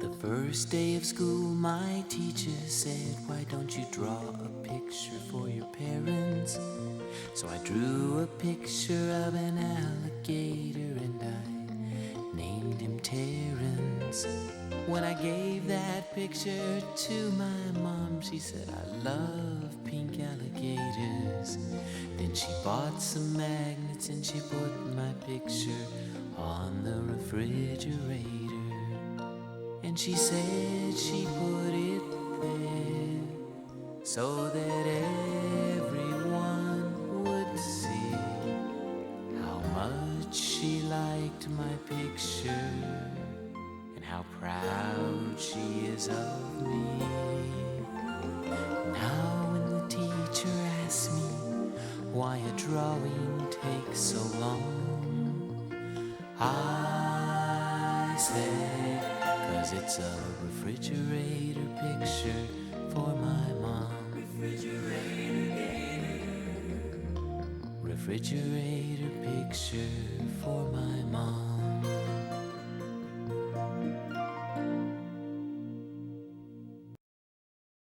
The first day of school, my teacher said, "Why don't you draw a picture for your parents?" So I drew a picture of an alligator and I named him Terrence. When I gave that picture to my mom, she said, "I love pink alligators." Then she bought some magnets and she put my picture on the refrigerator. And she said she put it there so that everyone would see how much she liked my picture and how proud she is of me. Now when the teacher asks me why a drawing takes so long, I say, 'cause it's a refrigerator picture for my mom. Refrigerator picture for my mom.